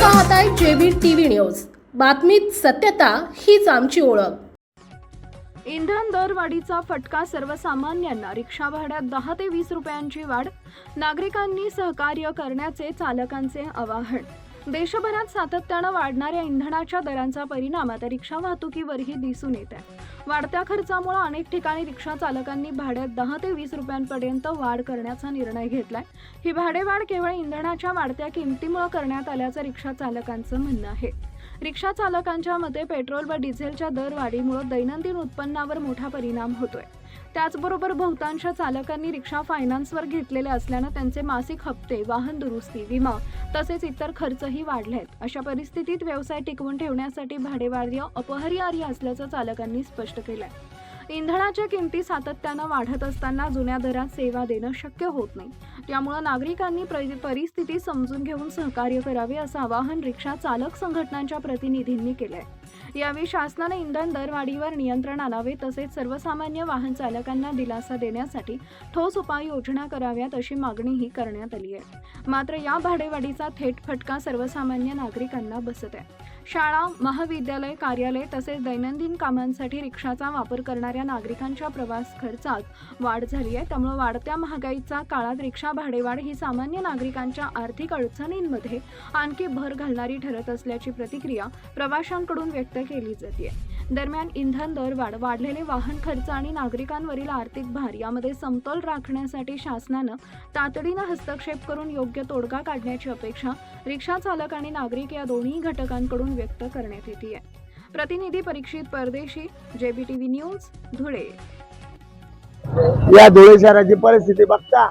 पाहताय JB TV news. बातमीत सत्यता हीच आमची ओळख। इंधन दरवाढीचा फटका सर्वसामान्यांना, रिक्षा भाड्यात 10 ते 20 रुपयांची वाढ, नागरिकांनी सहकार्य करण्याचे चालकांचे आवाहन। देशभरात सातत्यानं वाढणाऱ्या इंधनाच्या दरांचा परिणाम आता रिक्षा वाहतुकीवरही दिसून येत आहे। वाढत्या खर्चामुळे अनेक ठिकाणी रिक्षा चालकांनी भाड्यात 10 ते 20 रुपयांपर्यंत वाढ करण्याचा निर्णय घेतलाय। ही भाडेवाढ केवळ इंधनाच्या वाढत्या किमतीमुळे करण्यात आल्याचं रिक्षा चालकांचं म्हणणं आहे। रिक्षा चालकांच्या मते पेट्रोल व डिझेलच्या दरवाढीमुळे दैनंदिन उत्पन्नावर मोठा परिणाम होतोय। त्याचबरोबर बहुतांश चालकांनी रिक्षा फायनान्सवर घेतलेले असल्यानं त्यांचे मासिक हप्ते, वाहन दुरुस्ती, विमा तसेच इतर खर्चही वाढले आहेत। अशा परिस्थितीत व्यवसाय टिकवून ठेवण्यासाठी भाडेवाढ अपरिहार्य असल्याचं चालकांनी स्पष्ट केलंय। इंधनाच्या किमती सातत्यानं वाढत असताना जुन्या दरात सेवा देणं शक्य होत नाही। त्यामुळे नागरिकांनी परिस्थिती समजून घेऊन सहकार्य करावे असं आवाहन रिक्षा चालक संघटनांच्या प्रतिनिधींनी केलंय। यावेळी शासनाने इंधन दरवाढीवर नियंत्रण आणावे तसेच सर्वसामान्य वाहन चालकांना दिलासा देण्यासाठी ठोस उपाययोजना कराव्यात अशी मागणीही करण्यात आली आहे। मात्र या भाडेवाढीचा थेट फटका सर्वसामान्य नागरिकांना बसत आहे। शाळा, महाविद्यालय, कार्यालय तसेच दैनंदिन कामांसाठी रिक्षाचा वापर करणाऱ्या नागरिकांच्या प्रवास खर्चात वाढ झाली आहे। त्यामुळे वाढत्या महागाईच्या काळात रिक्षा भाडेवाढ ही सामान्य नागरिकांच्या आर्थिक अडचणींमध्ये आणखी भर घालणारी ठरत असल्याची प्रतिक्रिया प्रवाशांकडून व्यक्त केली जाते। दरम्यान इंधन दरवाढ, वाढलेले वाहन खर्च आणि नागरिकांवरील आर्थिक भार यामध्ये समतोल राखण्यासाठी शासनानं तातडीनं हस्तक्षेप करून योग्य तोडगा काढण्याची अपेक्षा रिक्षा चालक आणि नागरिक या दोन्ही घटकांकडून व्यक्त करण्यात येते। प्रतिनिधी परीक्षित परदेशी, जेबी टीव्ही न्यूज, धुळे। या धुळे शहराची परिस्थिती बघता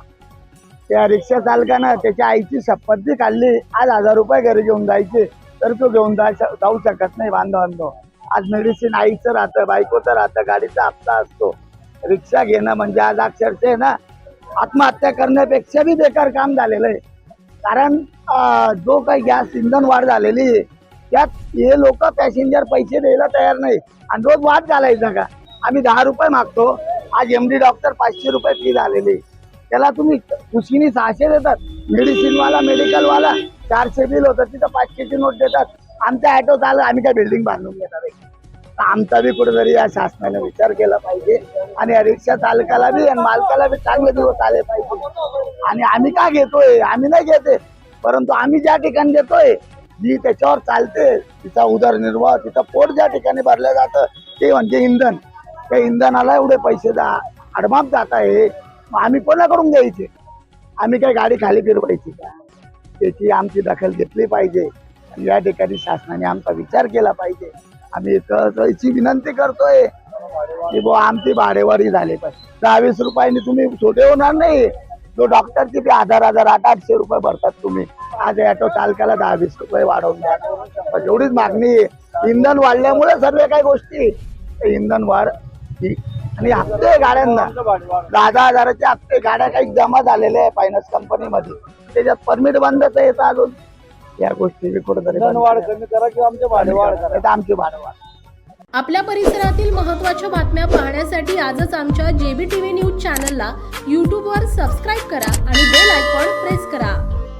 त्या रिक्षा चालकानं त्याच्या आईची शपथ काढली, आज 1000 रुपये घरी घेऊन जायचे तर तो घेऊन जाऊ शकत नाही। बांधव आज मेडिसिन आईचं राहतं, बायकोचं राहतं, गाडीचा हप्ता असतो। रिक्षा घेणं म्हणजे आज अक्षरशः ना आत्महत्या करण्यापेक्षा बी बेकार काम झालेलं आहे। कारण जो काही गॅस इंधन वाढ झालेली त्यात हे लोक पॅसेंजर पैसे द्यायला तयार नाही आणि रोज वाद घालायचा का। आम्ही 10 रुपये मागतो, आज एमडी डॉक्टर 500 रुपये फी झालेली, त्याला तुम्ही खुशीने 600 देतात। मेडिसिनवाला, मेडिकलवाला 400 बिल होतं, तिथं 500ची नोट देतात। आमच्या ऑटो चाललं, आम्ही काय बिल्डिंग बांधून घेणार आहे? आमचा बी कुठेतरी या शासनाने विचार केला पाहिजे आणि या रिक्षा चालकाला बी आणि मालकाला बी चांगले दिवस आले पाहिजे। आणि आम्ही का घेतोय? आम्ही नाही घेते, परंतु आम्ही ज्या ठिकाणी देतोय जी त्याच्यावर चालते, तिचा उदरनिर्वाह, तिचा पोट ज्या ठिकाणी भरलं जातं ते म्हणजे इंधन। त्या इंधनाला एवढे पैसे अडमाप जात आहे, आम्ही कोणाकडून द्यायचे? आम्ही काय गाडी खाली फिरवायची का? त्याची आमची दखल घेतली पाहिजे आणि या ठिकाणी शासनाने आमचा विचार केला पाहिजे। आम्ही याची विनंती करतोय की बुवा आमची भाडेवाढी झाली पाहिजे। 10-20 रुपयांनी तुम्ही छोटे होणार नाही। जो डॉक्टरची बी 1000-800 रुपये भरतात तुम्ही, आज ऑटो चालकाला 10-20 रुपये वाढवून द्या, एवढीच मागणी। इंधन वाढल्यामुळे सर्व काही गोष्टी, इंधन वाढ आणि हप्ते गाड्यांना 10,000 हजाराचे हप्ते गाड्या काही जमा झालेले आहे फायनान्स कंपनीमध्ये, त्याच्यात परमिट बंदच आहे अजून। या गोष्टी कुठेतरी वाढ कमी करा किंवा आमचे भाडेवाढ करा, आमची भाडेवाढ। आपल्या परिसरातील महत्त्वाच्या बातम्या पाहण्यासाठी आजच आमच्या जेबी टीव्ही न्यूज चॅनलला YouTube वर सबस्क्राईब करा आणि बेल आयकॉन प्रेस करा।